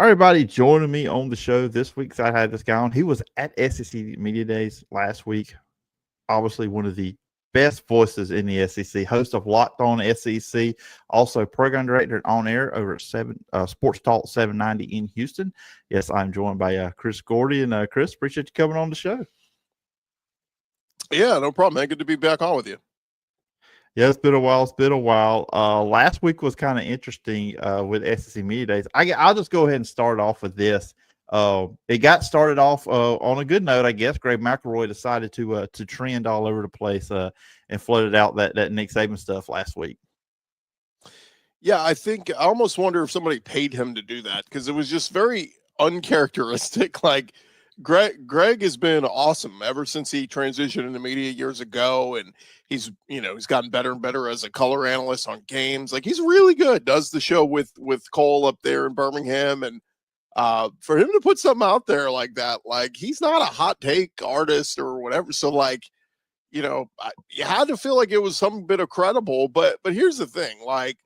Everybody joining me on the show this week. 'Cause I had this guy on. He was at SEC Media Days last week. Obviously, one of the best voices in the SEC. Host of Locked On SEC. Also, program director and on air over at Sports Talk 790 in Houston. Yes, I'm joined by Chris Gordy. And Chris, appreciate you coming on the show. Yeah, no problem, man. Good to be back on with you. Yeah, it's been a while. Last week was kind of interesting with SEC Media Days. I'll just go ahead and start off with this. It got started off on a good note, I guess. Greg McElroy decided to trend all over the place and floated out that Nick Saban stuff last week. Yeah, I almost wonder if somebody paid him to do that because it was just very uncharacteristic. Like Greg has been awesome ever since he transitioned into media years ago, and he's gotten better and better as a color analyst on games. Like he's really good. Does the show with Cole up there in Birmingham, and for him to put something out there like that, like he's not a hot take artist or whatever. So like, you had to feel like it was some bit of credible. But here's the thing, like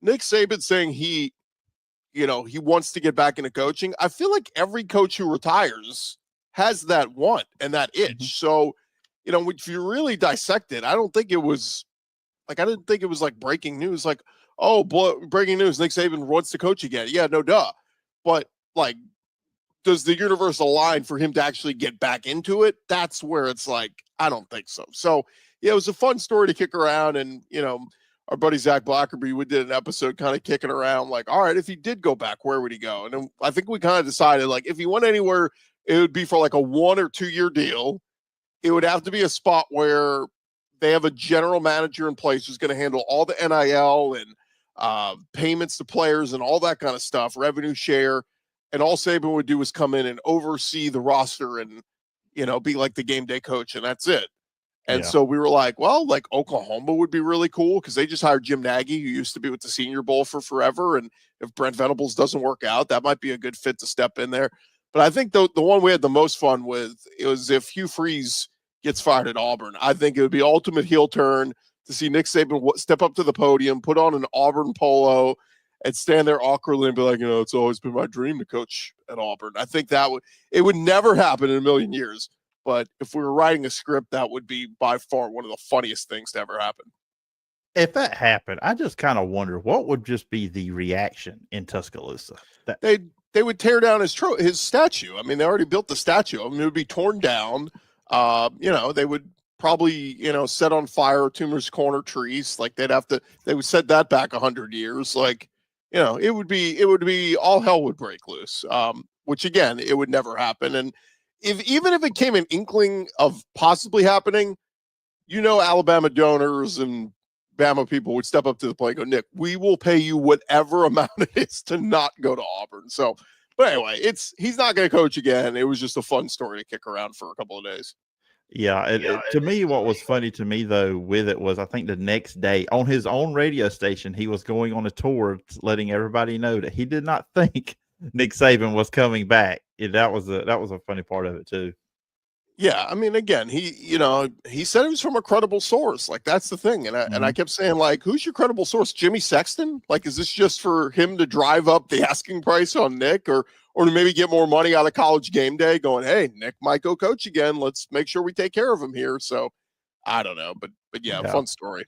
Nick Saban saying he wants to get back into coaching. I feel like every coach who retires has that want and that itch. Mm-hmm. So, if you really dissect it, I didn't think it was like breaking news. Like, oh, boy, breaking news, Nick Saban wants to coach again. Yeah, no duh. But like, does the universe align for him to actually get back into it? That's where it's like, I don't think so. So, yeah, it was a fun story to kick around. And, our buddy Zach Blackerby, we did an episode kind of kicking around like, all right, if he did go back, where would he go? And then I think we kind of decided like if he went anywhere, it would be for like a 1 or 2 year deal. It would have to be a spot where they have a general manager in place who's going to handle all the NIL and payments to players and all that kind of stuff, revenue share. And all Saban would do is come in and oversee the roster and, be like the game day coach. And that's it. And so we were like, well, like Oklahoma would be really cool because they just hired Jim Nagy, who used to be with the Senior Bowl for forever. And if Brent Venables doesn't work out, that might be a good fit to step in there. But I think the one we had the most fun with was if Hugh Freeze gets fired at Auburn. I think it would be ultimate heel turn to see Nick Saban step up to the podium, put on an Auburn polo, and stand there awkwardly and be like, it's always been my dream to coach at Auburn. I think it would never happen in a million years. But if we were writing a script, that would be by far one of the funniest things to ever happen. If that happened, I just kind of wonder what would just be the reaction in Tuscaloosa. They would tear down his statue. I mean, they already built the statue. I mean, it would be torn down. They would probably, set on fire Toomer's Corner trees. Like they would set that back 100 years. Like, it would be all hell would break loose. Which again, it would never happen. And even if it came an inkling of possibly happening, Alabama donors and Bama people would step up to the plate and go, Nick, we will pay you whatever amount it is to not go to Auburn. So, but anyway, he's not going to coach again. It was just a fun story to kick around for a couple of days. Yeah, to me, what was funny to me, though, with it was I think the next day on his own radio station, he was going on a tour letting everybody know that he did not think Nick Saban was coming back. Yeah, that was a funny part of it too. Yeah, I mean, again, he said it was from a credible source. Like that's the thing, and I kept saying like, who's your credible source? Jimmy Sexton? Like, is this just for him to drive up the asking price on Nick, or to maybe get more money out of College Game Day? Going, hey, Nick might go coach again. Let's make sure we take care of him here. So, I don't know, but yeah, fun story.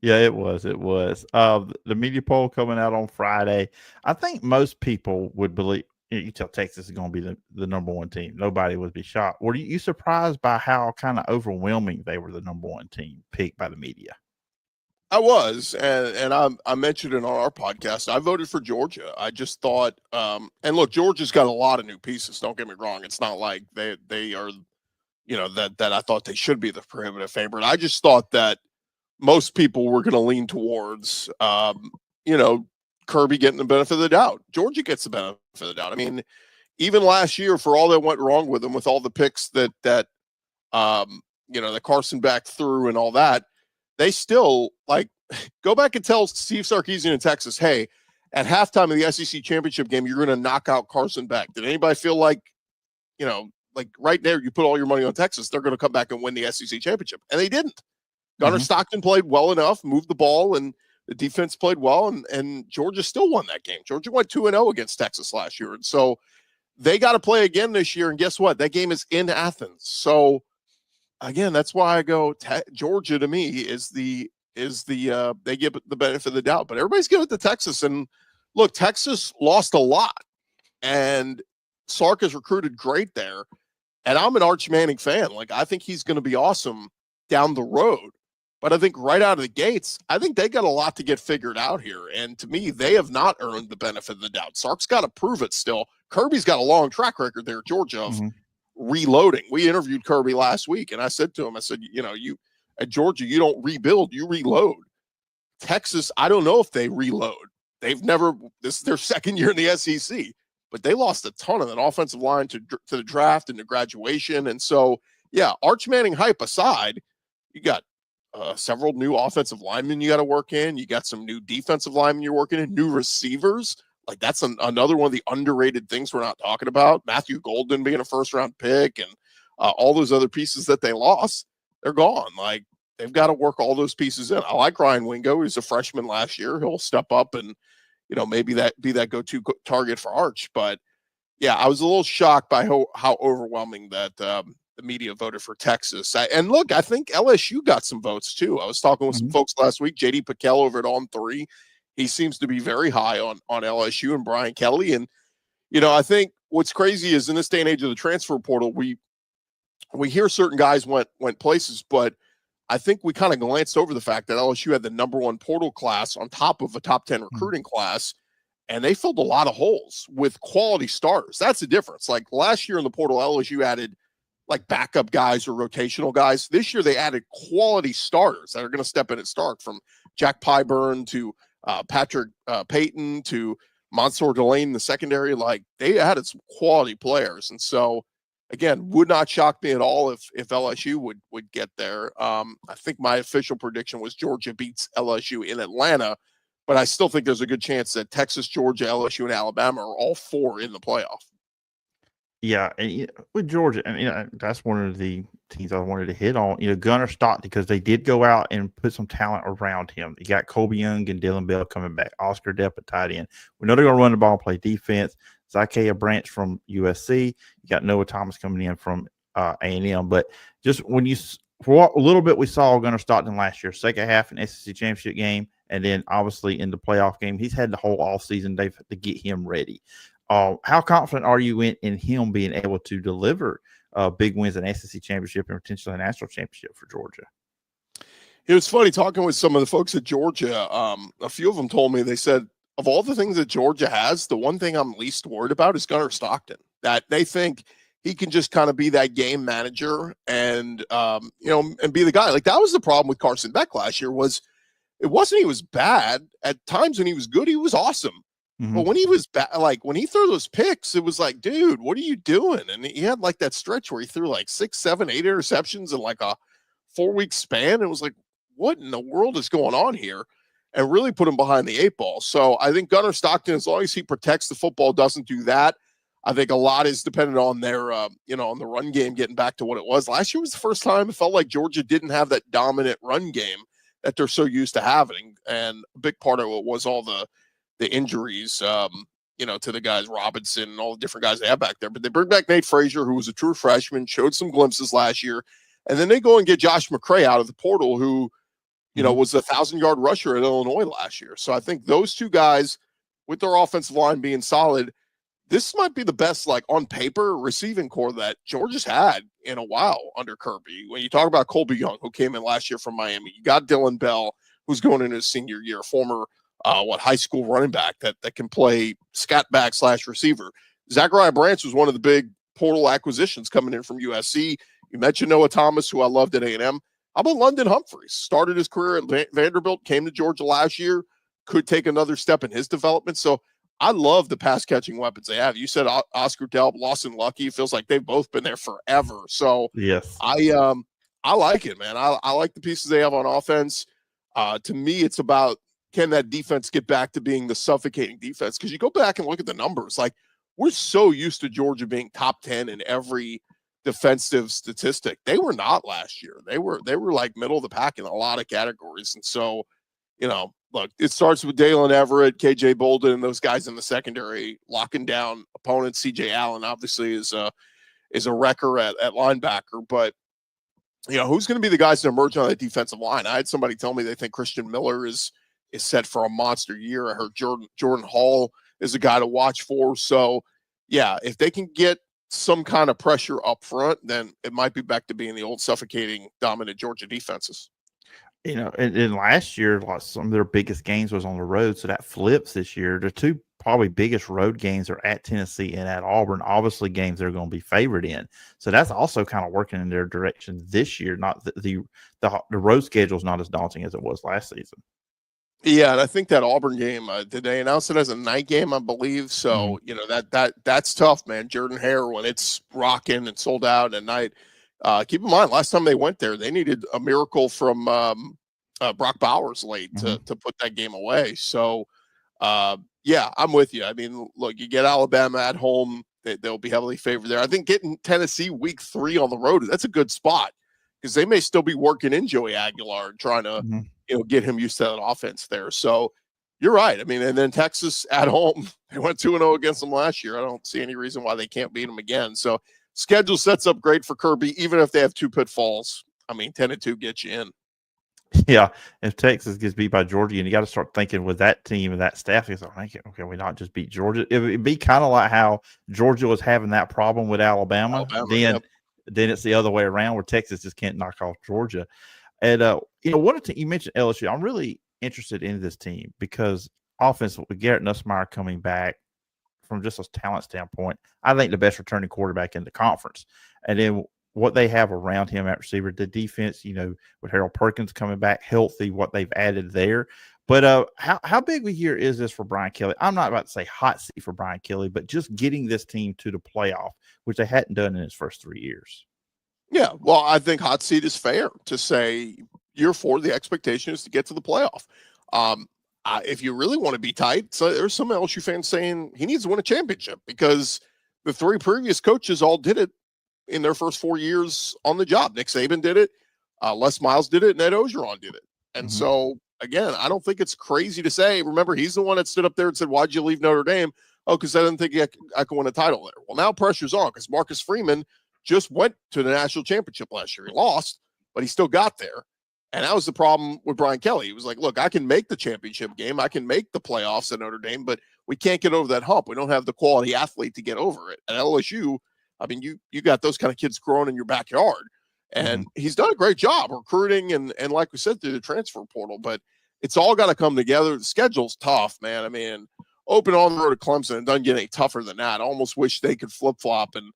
Yeah, it was. The media poll coming out on Friday. I think most people would believe. You tell Texas is going to be the number one team. Nobody would be shocked. Were you surprised by how kind of overwhelming they were the number one team picked by the media? I was, and I mentioned it on our podcast. I voted for Georgia. I just thought, and look, Georgia's got a lot of new pieces. Don't get me wrong. It's not like they are, that I thought they should be the prohibitive favorite. I just thought that most people were going to lean towards, Kirby getting the benefit of the doubt. Georgia gets the benefit of the doubt. I mean, even last year, for all that went wrong with them, with all the picks that Carson back through and all that, they still go back and tell Steve Sarkisian in Texas, hey, at halftime of the SEC championship game, you're going to knock out Carson back. Did anybody feel like right there, you put all your money on Texas, they're going to come back and win the SEC championship? And they didn't. Gunnar Stockton played well enough, moved the ball, and The defense played well, and Georgia still won that game. Georgia went 2-0 against Texas last year. And so they got to play again this year. And guess what? That game is in Athens. So again, that's why I go Georgia to me is the they give the benefit of the doubt, but everybody's giving it to Texas. And look, Texas lost a lot, and Sark has recruited great there. And I'm an Arch Manning fan. Like, I think he's going to be awesome down the road. But I think right out of the gates, I think they got a lot to get figured out here. And to me, they have not earned the benefit of the doubt. Sark's got to prove it still. Kirby's got a long track record there at Georgia of reloading. We interviewed Kirby last week, and I said to him, I said, you at Georgia, you don't rebuild, you reload. Texas, I don't know if they reload. They've never, this is their second year in the SEC, but they lost a ton of that offensive line to the draft and to graduation. And so, yeah, Arch Manning hype aside, you got several new offensive linemen you got to work in. You got some new defensive linemen you're working in, new receivers. Like, that's another one of the underrated things we're not talking about. Matthew Golden being a first-round pick and all those other pieces that they lost, they're gone. Like, they've got to work all those pieces in. I like Ryan Wingo. He was a freshman last year. He'll step up and, maybe that be that go-to target for Arch. But, yeah, I was a little shocked by how overwhelming that the media voted for Texas. And look, I think LSU got some votes too. I was talking with some folks last week. JD Piquel over at On3. He seems to be very high on LSU and Brian Kelly. And, I think what's crazy is in this day and age of the transfer portal, we hear certain guys went places, but I think we kind of glanced over the fact that LSU had the number one portal class on top of a top 10 recruiting class, and they filled a lot of holes with quality starters. That's the difference. Like last year in the portal, LSU added like backup guys or rotational guys. This year they added quality starters that are going to step in and start, from Jack Pyburn to Patrick Payton to Mansour Delane in the secondary. Like, they added some quality players. And so, again, would not shock me at all if LSU would get there. I think my official prediction was Georgia beats LSU in Atlanta, but I still think there's a good chance that Texas, Georgia, LSU, and Alabama are all four in the playoff. Yeah, and with Georgia, and that's one of the teams I wanted to hit on. Gunnar Stockton, because they did go out and put some talent around him. You got Colby Young and Dylan Bell coming back. Oscar Depp at tight end. We know they're going to run the ball and play defense. Zykeia Branch from USC. You got Noah Thomas coming in from A&M. But just for what a little bit we saw Gunnar Stockton last year, second half in SEC championship game, and then obviously in the playoff game, he's had the whole offseason to get him ready. How confident are you in him being able to deliver big wins in SEC championship and potentially a national championship for Georgia? It was funny talking with some of the folks at Georgia. A few of them told me, they said, of all the things that Georgia has, the one thing I'm least worried about is Gunnar Stockton. That they think he can just kind of be that game manager and and be the guy. Like, that was the problem with Carson Beck last year. It wasn't he was bad. At times when he was good, he was awesome. But when he was like when he threw those picks, it was like, dude, what are you doing? And he had like that stretch where he threw like 6, 7, 8 interceptions in like a 4-week span. It was like, what in the world is going on here? And really put him behind the 8 ball. So I think Gunnar Stockton, as long as he protects the football, doesn't do that, I think a lot is dependent on their, on the run game getting back to what it was. Last year was the first time it felt like Georgia didn't have that dominant run game that they're so used to having. And a big part of it was all the injuries, to the guys, Robinson and all the different guys they have back there. But they bring back Nate Frazier, who was a true freshman, showed some glimpses last year. And then they go and get Josh McCray out of the portal, who, was a 1,000-yard rusher at Illinois last year. So I think those two guys, with their offensive line being solid, this might be the best, like, on paper receiving core that Georgia's had in a while under Kirby. When you talk about Colby Young, who came in last year from Miami, you got Dylan Bell, who's going into his senior year, former high school running back that can play scat back / receiver. Zykeia Branch was one of the big portal acquisitions coming in from USC. You mentioned Noah Thomas, who I loved at A&M. How about London Humphreys? Started his career at Vanderbilt, came to Georgia last year, could take another step in his development. So I love the pass catching weapons they have. You said Oscar Delp, Lawson Lucky. It feels like they've both been there forever. So yes, I like it, man. I like the pieces they have on offense. To me, it's about, can that defense get back to being the suffocating defense? Because you go back and look at the numbers. Like, we're so used to Georgia being top 10 in every defensive statistic. They were not last year. They were like middle of the pack in a lot of categories. And so, look, it starts with Dalen Everett, KJ Bolden, and those guys in the secondary locking down opponents. CJ Allen obviously is a wrecker at linebacker, but who's going to be the guys to emerge on that defensive line? I had somebody tell me they think Christian Miller is set for a monster year. I heard Jordan Hall is a guy to watch for. So, yeah, if they can get some kind of pressure up front, then it might be back to being the old suffocating, dominant Georgia defenses. And last year, like some of their biggest games was on the road, so that flips this year. The two probably biggest road games are at Tennessee and at Auburn. Obviously, games they're going to be favored in, so that's also kind of working in their direction this year. Not the road schedule is not as daunting as it was last season. Yeah, and I think that Auburn game, did they announce it as a night game? I believe so. That's tough, man. Jordan Hare, when it's rocking and sold out at night. Keep in mind, last time they went there, they needed a miracle from Brock Bowers late to put that game away. So, yeah, I'm with you. I mean, look, you get Alabama at home, they'll be heavily favored there. I think getting Tennessee week 3 on the road, that's a good spot because they may still be working in Joey Aguilar and trying to get him used to that offense there. So you're right. I mean, and then Texas at home, they went 2-0 against them last year. I don't see any reason why they can't beat them again. So schedule sets up great for Kirby, even if they have 2 pitfalls. I mean, 10-2 gets you in. Yeah, if Texas gets beat by Georgia, and you got to start thinking with that team and that staff, it's like, okay, we not just beat Georgia. It'd be kind of like how Georgia was having that problem with Alabama. Then it's the other way around where Texas just can't knock off Georgia. And you mentioned LSU. I'm really interested in this team because offense with Garrett Nussmeier coming back from just a talent standpoint, I think the best returning quarterback in the conference. And then what they have around him at receiver, the defense, with Harold Perkins coming back healthy, what they've added there. But how big a year is this for Brian Kelly? I'm not about to say hot seat for Brian Kelly, but just getting this team to the playoff, which they hadn't done in his first 3 years. Yeah, well, I think hot seat is fair to say year 4, the expectation is to get to the playoff. If you really want to be tight, so there's some LSU fans saying he needs to win a championship because the 3 previous coaches all did it in their first 4 years on the job. Nick Saban did it, Les Miles did it, and Ed Orgeron did it. And so, again, I don't think it's crazy to say, remember, he's the one that stood up there and said, why'd you leave Notre Dame? Oh, because I didn't think I could win a title there. Well, now pressure's on because Marcus Freeman just went to the national championship last year. He lost, but he still got there. And that was the problem with Brian Kelly. He was like, look, I can make the championship game. I can make the playoffs at Notre Dame, but we can't get over that hump. We don't have the quality athlete to get over it. At LSU, I mean, you got those kind of kids growing in your backyard. And he's done a great job recruiting and like we said, through the transfer portal. But it's all got to come together. The schedule's tough, man. I mean, open on the road to Clemson and doesn't get any tougher than that. I almost wish they could flip-flop and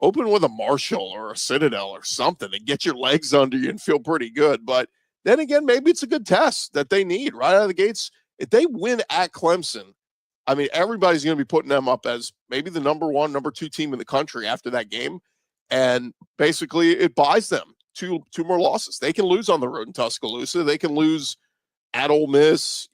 open with a Marshall or a Citadel or something and get your legs under you and feel pretty good. But then again, maybe it's a good test that they need right out of the gates. If they win at Clemson, I mean, everybody's going to be putting them up as maybe the number 1, number 2 team in the country after that game. And basically it buys them two more losses. They can lose on the road in Tuscaloosa. They can lose at Ole Miss,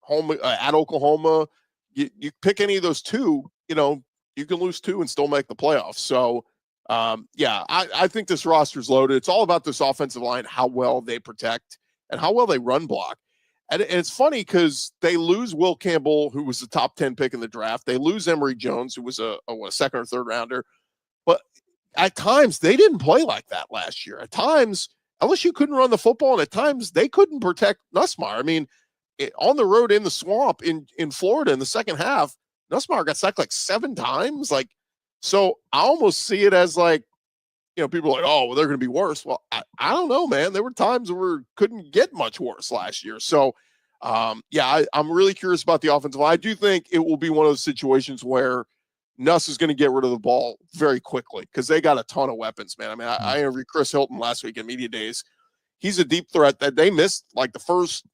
home at Oklahoma. You pick any of those 2, you can lose 2 and still make the playoffs. So, I think this roster's loaded. It's all about this offensive line, how well they protect and how well they run block. And it's funny because they lose Will Campbell, who was the top 10 pick in the draft. They lose Emory Jones, who was a second or third rounder. But at times, they didn't play like that last year. At times, LSU couldn't run the football, and at times, they couldn't protect Nussmeier. I mean, on the road in the swamp in Florida in the second half, Nussmeier got sacked like 7 times. So I almost see it as people are like, oh, well, they're going to be worse. Well, I don't know, man. There were times where we couldn't get much worse last year. So, I'm really curious about the offensive line. I do think it will be one of those situations where Nuss is going to get rid of the ball very quickly because they got a ton of weapons, man. I mean, I interviewed Chris Hilton last week in Media Days. He's a deep threat that they missed the first,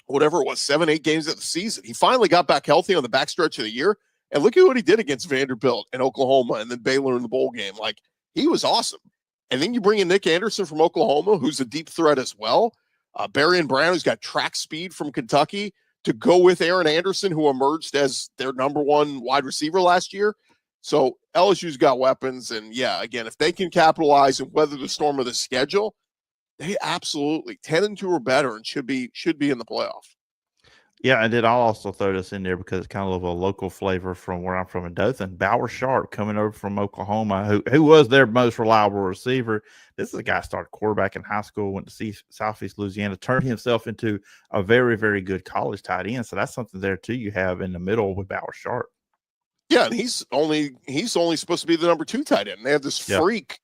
whatever it was, 7-8 games of the season. He finally got back healthy on the backstretch of the year. And look at what he did against Vanderbilt and Oklahoma and then Baylor in the bowl game. He was awesome. And then you bring in Nick Anderson from Oklahoma, who's a deep threat as well. Berrien Brown, who's got track speed from Kentucky, to go with Aaron Anderson, who emerged as their number 1 wide receiver last year. So LSU's got weapons. And again, if they can capitalize and weather the storm of the schedule, they absolutely 10-2 or better and should be in the playoff. Yeah, and then I'll also throw this in there because it's kind of a local flavor from where I'm from in Dothan. Bauer Sharp coming over from Oklahoma, who was their most reliable receiver. This is a guy started quarterback in high school, went to Southeast Louisiana, turned himself into a very, very good college tight end. So that's something there too. You have in the middle with Bauer Sharp. Yeah, and he's only supposed to be the number 2 tight end. They have this Yeah. freak,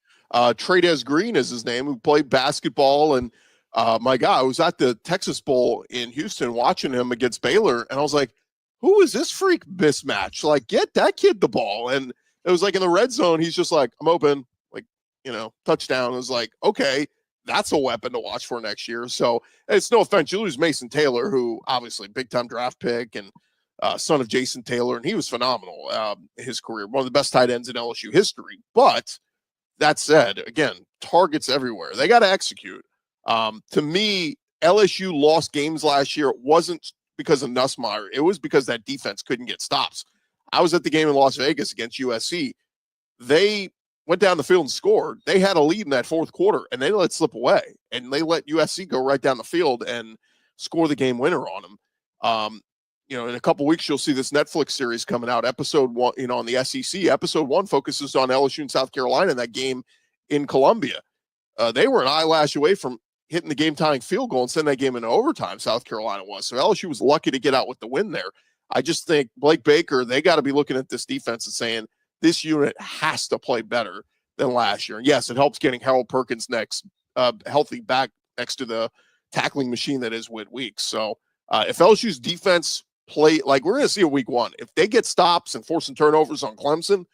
Trades Green is his name, who played basketball. And my God, I was at the Texas Bowl in Houston watching him against Baylor, and I was like, who is this freak mismatch? Like, get that kid the ball. And it was like in the red zone, he's just like, I'm open, like, touchdown. It was like, okay, that's a weapon to watch for next year. So it's no offense. You lose Mason Taylor, who obviously big time draft pick and son of Jason Taylor, and he was phenomenal his career, one of the best tight ends in LSU history. But that said, again, targets everywhere. They got to execute. To me, LSU lost games last year. It wasn't because of Nussmeier. It was because that defense couldn't get stops. I was at the game in Las Vegas against USC. They went down the field and scored. They had a lead in that fourth quarter, and they let it slip away. And they let USC go right down the field and score the game winner on them. In a couple weeks, you'll see this Netflix series coming out. Episode 1, on the SEC. Episode 1 focuses on LSU and South Carolina in that game in Columbia. They were an eyelash away from hitting the game-tying field goal and send that game into overtime. South Carolina was. So LSU was lucky to get out with the win there. I just think Blake Baker, they got to be looking at this defense and saying this unit has to play better than last year. And yes, it helps getting Harold Perkins next, healthy back next to the tackling machine that is Whit Weeks. So if LSU's defense play like we're going to see in week 1, if they get stops and forcing turnovers on Clemson,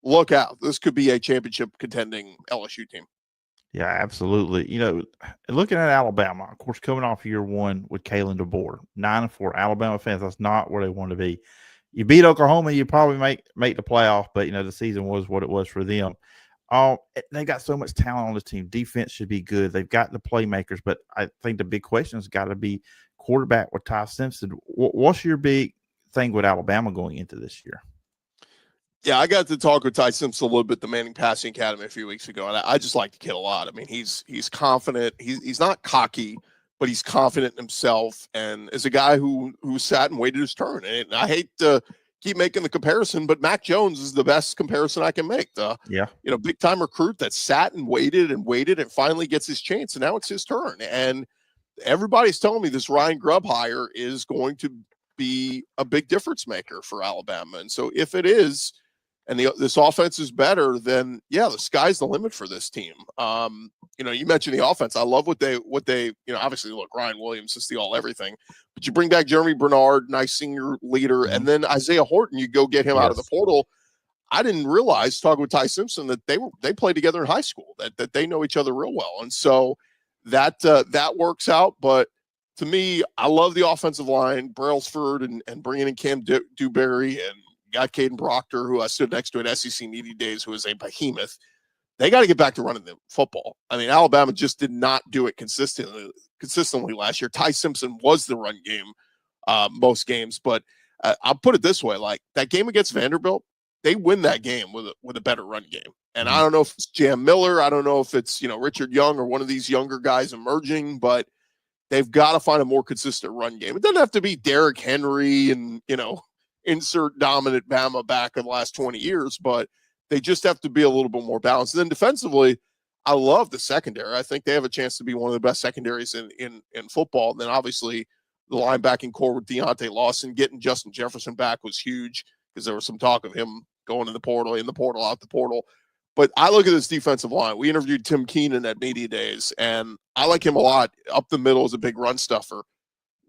look out. This could be a championship contending LSU team. Yeah, absolutely. Looking at Alabama, of course, coming off year 1 with Kalen DeBoer, 9-4. Alabama fans, that's not where they want to be. You beat Oklahoma, you probably make the playoff, but the season was what it was for them. They got so much talent on the team. Defense should be good. They've got the playmakers, but I think the big question has got to be quarterback with Ty Simpson. What's your big thing with Alabama going into this year? Yeah, I got to talk with Ty Simpson a little bit at the Manning Passing Academy a few weeks ago, and I just like the kid a lot. I mean, he's confident. He's not cocky, but he's confident in himself, and is a guy who sat and waited his turn. And I hate to keep making the comparison, but Mac Jones is the best comparison I can make. Big time recruit that sat and waited and finally gets his chance, and now it's his turn. And everybody's telling me this Ryan Grubb hire is going to be a big difference maker for Alabama. And so if it is, and this offense is better, then yeah, the sky's the limit for this team. You mentioned the offense. I love what they, obviously look, Ryan Williams is the all everything, but you bring back Jeremy Bernard, nice senior leader, and then Isaiah Horton, you go get him out of the portal. I didn't realize, talking with Ty Simpson, that they played together in high school, that they know each other real well. And so that works out. But to me, I love the offensive line, Brailsford and bringing in Cam Dewberry, and got Caden Proctor, who I stood next to at SEC Media Days, who is a behemoth. They got to get back to running the football. I mean, Alabama just did not do it consistently last year. Ty Simpson was the run game most games, but I'll put it this way: like that game against Vanderbilt, they win that game with a better run game. And I don't know if it's Jam Miller, I don't know if it's Richard Young or one of these younger guys emerging, but they've got to find a more consistent run game. It doesn't have to be Derrick Henry and insert dominant Bama back in the last 20 years, but they just have to be a little bit more balanced. And then defensively, I love the secondary. I think they have a chance to be one of the best secondaries in football. And then obviously the linebacking core with Deontay Lawson, getting Justin Jefferson back was huge because there was some talk of him going in the portal, out the portal. But I look at this defensive line. We interviewed Tim Keenan at Media Days, and I like him a lot. Up the middle is a big run stuffer.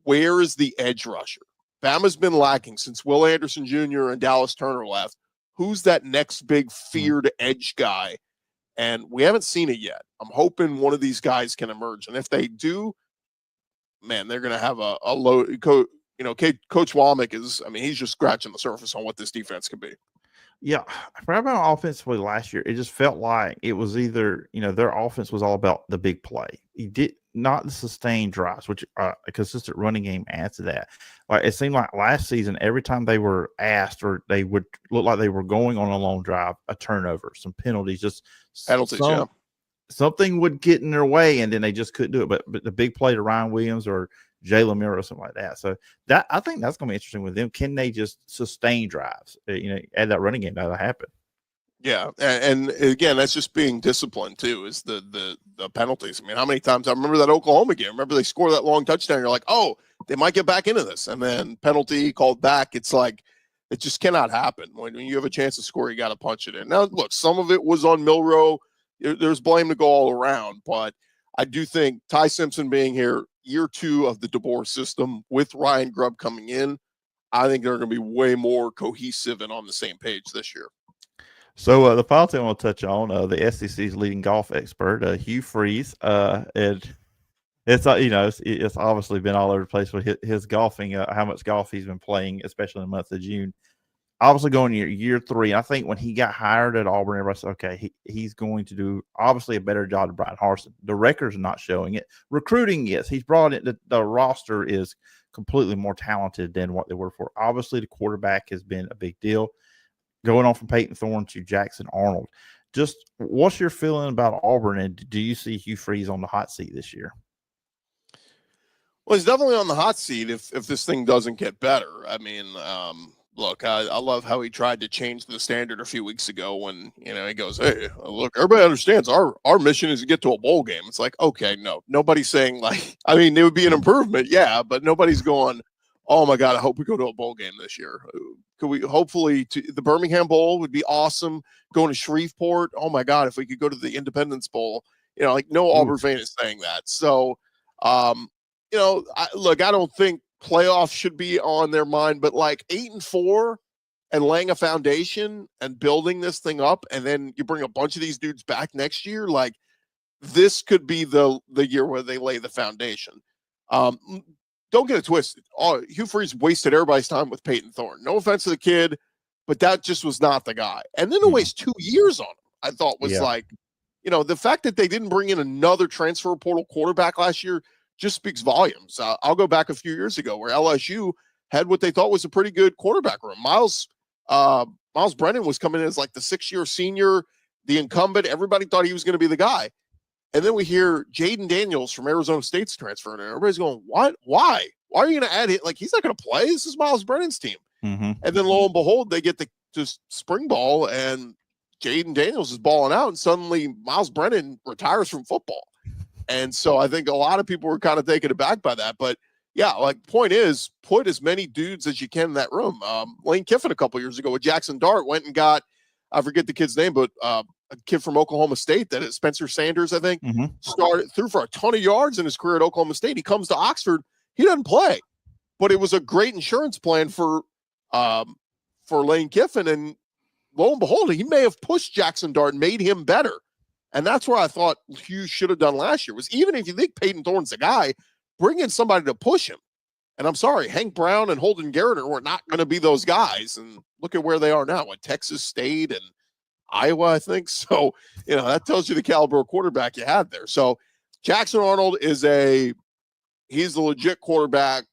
Where is the edge rusher? Bama's been lacking since Will Anderson Jr. and Dallas Turner left. Who's that next big feared edge guy? And we haven't seen it yet. I'm hoping one of these guys can emerge. And if they do, man, they're going to have a low. Coach Womack he's just scratching the surface on what this defense could be. Yeah, for Alabama offensively last year, it just felt like it was either, their offense was all about the big play. He did not the sustained drives, which a consistent running game adds to that. Like it seemed like last season, every time they were asked or they would look like they were going on a long drive, a turnover, some penalties, just something would get in their way, and then they just couldn't do it. But the big play to Ryan Williams or Jalen Miller or something like that. So that I think that's going to be interesting with them. Can they just sustain drives? Add that running game that'll happen. Yeah, and again, that's just being disciplined too. Is the penalties? I mean, how many times I remember that Oklahoma game? Remember they score that long touchdown? You're like, oh, they might get back into this, and then penalty called back. It's like it just cannot happen. When you have a chance to score, you got to punch it in. Now, look, some of it was on Milroe. There's blame to go all around, but I do think Ty Simpson being here, year 2 of the DeBoer system with Ryan Grubb coming in, I think they're going to be way more cohesive and on the same page this year. So the final thing I want to touch on, the SEC's leading golf expert, Hugh Freeze, and it's it's obviously been all over the place with his golfing, how much golf he's been playing, especially in the month of June. Obviously going year 3. I think when he got hired at Auburn, everybody said, okay, he's going to do obviously a better job than Brian Harsin. The record's not showing it. Recruiting, yes, he's brought in the roster is completely more talented than what they were for. Obviously, the quarterback has been a big deal. Going on from Peyton Thorne to Jackson Arnold. Just what's your feeling about Auburn, and do you see Hugh Freeze on the hot seat this year? Well, he's definitely on the hot seat if this thing doesn't get better. I mean, look, I love how he tried to change the standard a few weeks ago when, he goes, hey, look, everybody understands our mission is to get to a bowl game. It's like, okay, no, nobody's saying it would be an improvement. Yeah, but nobody's going, oh my God, I hope we go to a bowl game this year. Could we hopefully the Birmingham Bowl would be awesome. Going to Shreveport. Oh my God, if we could go to the Independence Bowl, no Auburn fan is saying that. So, I don't think playoffs should be on their mind, but 8-4 and laying a foundation and building this thing up. And then you bring a bunch of these dudes back next year. This could be the year where they lay the foundation. Don't get it twisted. Hugh Freeze wasted everybody's time with Peyton Thorne. No offense to the kid, but that just was not the guy. And then to waste 2 years on him, I thought was the fact that they didn't bring in another transfer portal quarterback last year just speaks volumes. I'll go back a few years ago where LSU had what they thought was a pretty good quarterback room. Miles Brennan was coming in as the 6-year senior, the incumbent. Everybody thought he was going to be the guy. And then we hear Jaden Daniels from Arizona State's transferring, and everybody's going, what? Why? Why are you going to add it? He's not going to play. This is Miles Brennan's team. Mm-hmm. And then lo and behold, they get the just spring ball, and Jaden Daniels is balling out, and suddenly Miles Brennan retires from football. And so I think a lot of people were kind of taken aback by that. But yeah, point is, put as many dudes as you can in that room. Lane Kiffin a couple years ago with Jackson Dart went and got, I forget the kid's name, but a kid from Oklahoma State that is Spencer Sanders, I think, threw for a ton of yards in his career at Oklahoma State. He comes to Oxford, he doesn't play, but it was a great insurance plan for Lane Kiffin. And lo and behold, he may have pushed Jackson Dart and made him better. And that's where I thought Hughes should have done last year was, even if you think Peyton Thorne's the guy, bring in somebody to push him. And I'm sorry, Hank Brown and Holden Garrett were not going to be those guys. And look at where they are now at Texas State and Iowa, I think. So, that tells you the caliber of quarterback you had there. So Jackson Arnold he's a legit quarterback.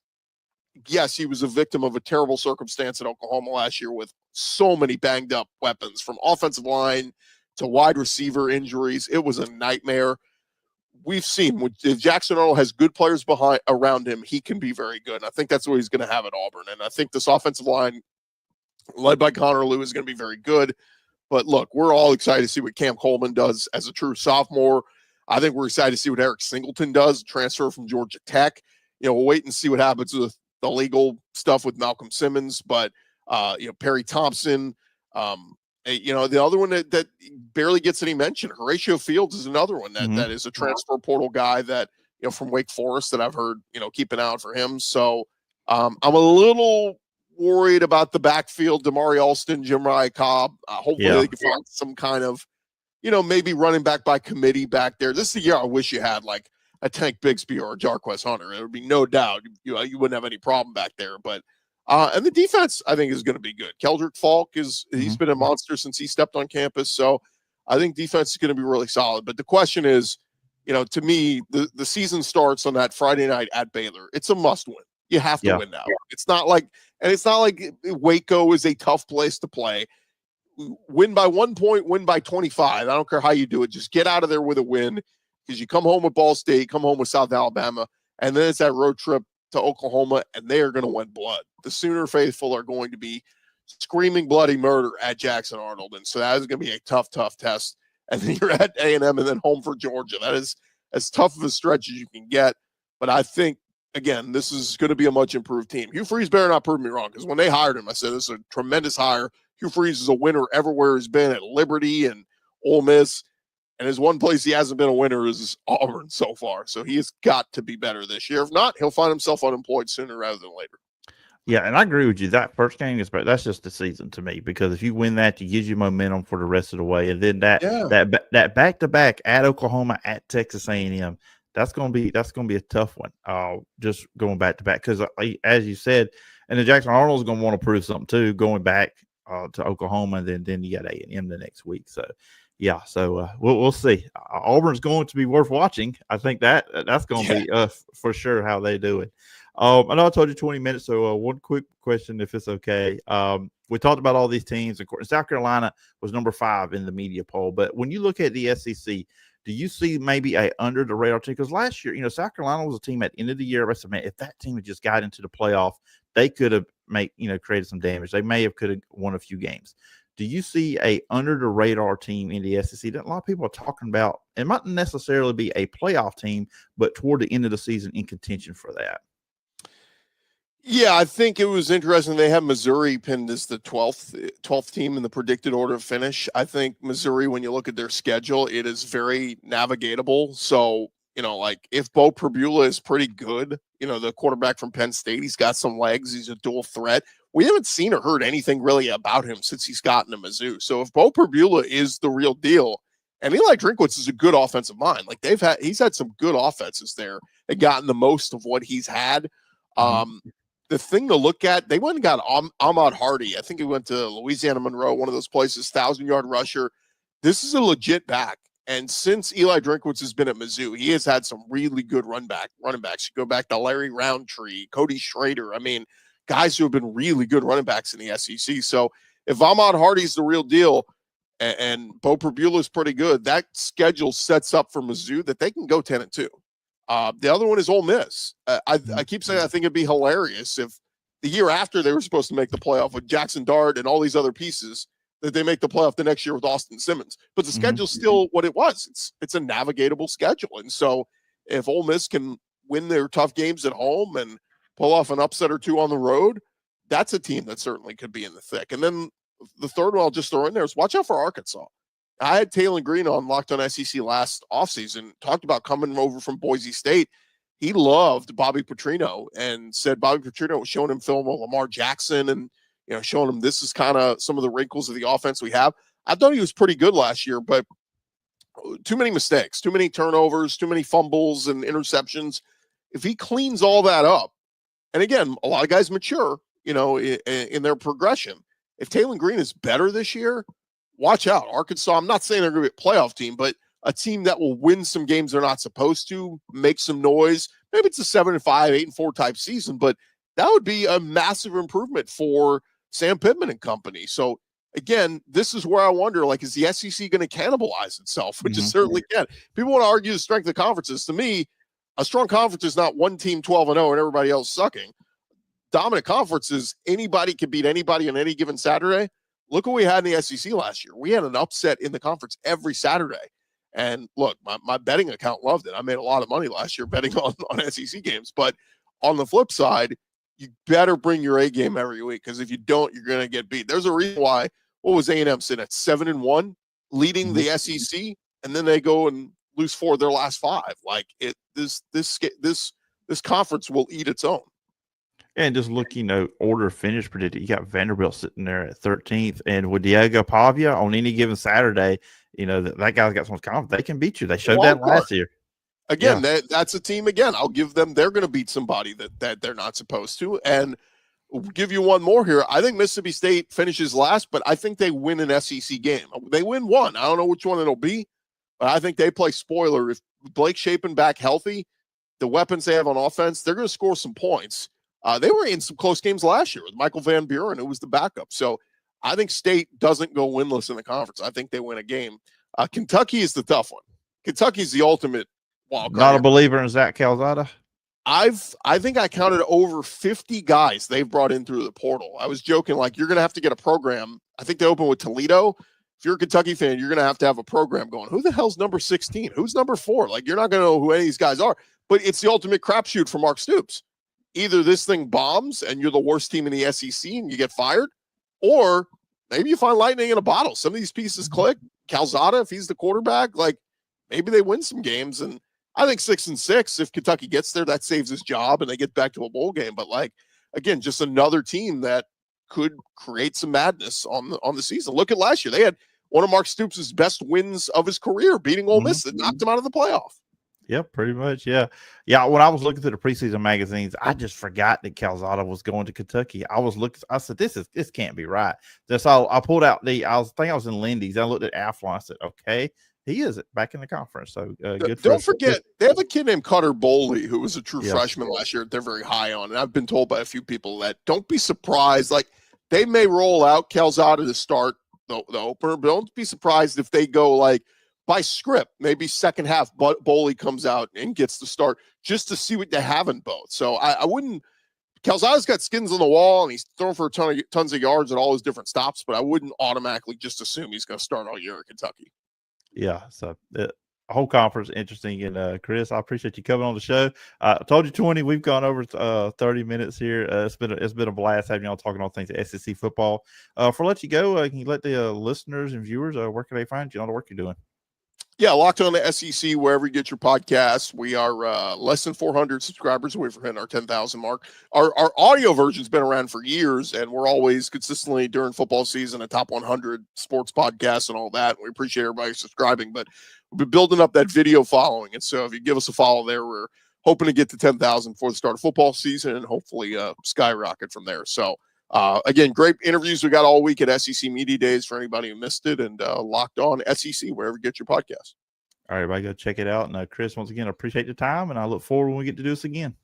Yes, he was a victim of a terrible circumstance at Oklahoma last year with so many banged up weapons from offensive line to wide receiver injuries. It was a nightmare. We've seen if Jackson Arnold has good players around him, he can be very good. And I think that's what he's going to have at Auburn. And I think this offensive line led by Connor Lew is going to be very good. But look, we're all excited to see what Cam Coleman does as a true sophomore. I think we're excited to see what Eric Singleton does, transfer from Georgia Tech. We'll wait and see what happens with the legal stuff with Malcolm Simmons, but Perry Thompson, the other one that barely gets any mention, Horatio Fields, is another one that is a transfer portal guy that, from Wake Forest that I've heard, keep an eye out for him. So I'm a little worried about the backfield, Damari Alston, Jim Cobb. Hopefully they can find some kind of, maybe running back by committee back there. This is the year I wish you had a Tank Bigsby or a Jarquez Hunter. There would be no doubt you wouldn't have any problem back there. But and the defense, I think, is going to be good. Keldrick Falk he's been a monster since he stepped on campus. So I think defense is going to be really solid. But the question is, to me, the season starts on that Friday night at Baylor. It's a must win. You have to win now. It's not like Waco is a tough place to play. Win by 1 point, win by 25. I don't care how you do it. Just get out of there with a win, because you come home with Ball State, come home with South Alabama, and then it's that road trip to Oklahoma, and they are going to win blood. The Sooner faithful are going to be screaming bloody murder at Jackson Arnold, and so that is going to be a tough test. And then you're at A&M and then home for Georgia. That is as tough of a stretch as you can get. But I think, again, this is going to be a much improved team. Hugh Freeze better not prove me wrong, because when they hired him, I said this is a tremendous hire. Hugh Freeze is a winner everywhere he's been, at Liberty and Ole Miss. And his one place he hasn't been a winner is Auburn so far. So he has got to be better this year. If not, he'll find himself unemployed sooner rather than later. Yeah, and I agree with you. That first game is, but that's just the season to me, because if you win that, it gives you momentum for the rest of the way. And then that back to back at Oklahoma, at Texas A&M, that's gonna be a tough one. Just going back to back, because as you said, and then Jackson Arnold's gonna want to prove something too, going back to Oklahoma, and then you got A&M the next week. So yeah, so we'll see. Auburn's going to be worth watching. I think that's going to be for sure how they do it. I know I told you 20 minutes, so one quick question, if it's okay. We talked about all these teams. Of course, South Carolina was number 5 in the media poll, but when you look at the SEC, do you see maybe a under the radar team? Because last year, South Carolina was a team at the end of the year. I said, man, if that team had just got into the playoff, they could have created some damage. They could have won a few games. Do you see a under the radar team in the SEC that a lot of people are talking about? It might not necessarily be a playoff team, but toward the end of the season in contention for that. Yeah, I think it was interesting. They have Missouri pinned as the 12th team in the predicted order of finish. I think Missouri, when you look at their schedule, it is very navigatable. So, like if Bo Prabula is pretty good, the quarterback from Penn State, he's got some legs. He's a dual threat. We haven't seen or heard anything really about him since he's gotten to Mizzou. So if Bo Prabula is the real deal, and Eli Drinkwitz is a good offensive mind, like he's had some good offenses there and gotten the most of what he's had. The thing to look at, they went and got Ahmad Hardy. I think he went to Louisiana Monroe, one of those places, 1,000-yard rusher. This is a legit back. And since Eli Drinkwitz has been at Mizzou, he has had some really good running backs. You go back to Larry Roundtree, Cody Schrader. I mean, guys who have been really good running backs in the SEC. So if Ahmad Hardy's the real deal and Bo Prabula is pretty good, that schedule sets up for Mizzou that they can go 10-2. The other one is Ole Miss. I keep saying I think it'd be hilarious if the year after they were supposed to make the playoff with Jackson Dart and all these other pieces, that they make the playoff the next year with Austin Simmons. But the schedule's still what it was. It's a navigatable schedule. And so if Ole Miss can win their tough games at home and pull off an upset or two on the road, that's a team that certainly could be in the thick. And then the third one I'll just throw in there is watch out for Arkansas. I had Taylor Green on Locked on SEC last offseason, talked about coming over from Boise State. He loved Bobby Petrino and said Bobby Petrino was showing him film of Lamar Jackson and, showing him this is kind of some of the wrinkles of the offense we have. I thought he was pretty good last year, but too many mistakes, too many turnovers, too many fumbles and interceptions. If he cleans all that up, and again, a lot of guys mature, in their progression. If Taylor Green is better this year, watch out. Arkansas, I'm not saying they're going to be a playoff team, but a team that will win some games they're not supposed to, make some noise. Maybe it's a 7-5, 8-4 type season, but that would be a massive improvement for Sam Pittman and company. So again, this is where I wonder, is the SEC going to cannibalize itself, which is certainly can. People want to argue the strength of conferences. To me, a strong conference is not one team 12-0 and everybody else sucking. Dominant conference is anybody can beat anybody on any given Saturday. Look what we had in the SEC last year. We had an upset in the conference every Saturday. And look, my betting account loved it. I made a lot of money last year betting on SEC games. But on the flip side, you better bring your A game every week, because if you don't, you're going to get beat. There's a reason why. What was A&M sitting at 7-1, leading the SEC, and then they go and lose 4 of their last 5. This conference will eat its own. And just look, order finish predicted. You got Vanderbilt sitting there at 13th, and with Diego Pavia on any given Saturday, that guy's got some confidence. They can beat you. They showed that last year. Again, that's a team. Again, I'll give them. They're going to beat somebody that they're not supposed to. And we'll give you one more here. I think Mississippi State finishes last, but I think they win an SEC game. They win one. I don't know which one it'll be, but I think they play spoiler. If Blake Shapen back healthy, the weapons they have on offense, they're going to score some points. They were in some close games last year with Michael Van Buren, who was the backup. So I think State doesn't go winless in the conference. I think they win a game. Kentucky is the tough one. Kentucky's the ultimate wild card. Not a believer in Zach Calzada? I think I counted over 50 guys they've brought in through the portal. I was joking, like, you're going to have to get a program. I think they open with Toledo. If you're a Kentucky fan, you're going to have a program going. Who the hell's number 16? Who's number 4? Like, you're not going to know who any of these guys are. But it's the ultimate crapshoot for Mark Stoops. Either this thing bombs and you're the worst team in the SEC and you get fired, or maybe you find lightning in a bottle. Some of these pieces click. Calzada, if he's the quarterback, like, maybe they win some games. And I think 6-6, if Kentucky gets there, that saves his job and they get back to a bowl game. But, like, again, just another team that could create some madness on the season. Look at last year. They had one of Mark Stoops' best wins of his career, beating Ole Miss that knocked him out of the playoff. Yep, pretty much. Yeah. Yeah. When I was looking through the preseason magazines, I just forgot that Calzada was going to Kentucky. I said, this can't be right. So I pulled out I was in Lindy's. I looked at Athlon. I said, okay, he is back in the conference. So good. Don't forget, they have a kid named Cutter Boley, who was a true freshman last year. They're very high on. And I've been told by a few people that don't be surprised. Like, they may roll out Calzada to start the opener, but don't be surprised if they go, like, by script, maybe second half, but Boley comes out and gets the start just to see what they have in both. So I wouldn't. Calzada's got skins on the wall and he's throwing for tons of yards at all his different stops, but I wouldn't automatically just assume he's going to start all year at Kentucky. Yeah. So the whole conference interesting. And Chris, I appreciate you coming on the show. I told you 20. We've gone over 30 minutes here. It's been a blast having y'all talking all things SEC football. For let you go, can you let the listeners and viewers where can they find you on the work you're doing? Yeah, Locked On the SEC, wherever you get your podcasts. We are less than 400 subscribers away from hitting our 10,000 mark. Our audio version's been around for years, and we're always consistently during football season a top 100 sports podcasts and all that. We appreciate everybody subscribing, but we've been building up that video following. And so if you give us a follow there, we're hoping to get to 10,000 before the start of football season and hopefully skyrocket from there. So again, great interviews we got all week at SEC Media Days for anybody who missed it, and Locked On SEC, wherever you get your podcast. All right, everybody go check it out. And Chris, once again, I appreciate the time, and I look forward when we get to do this again.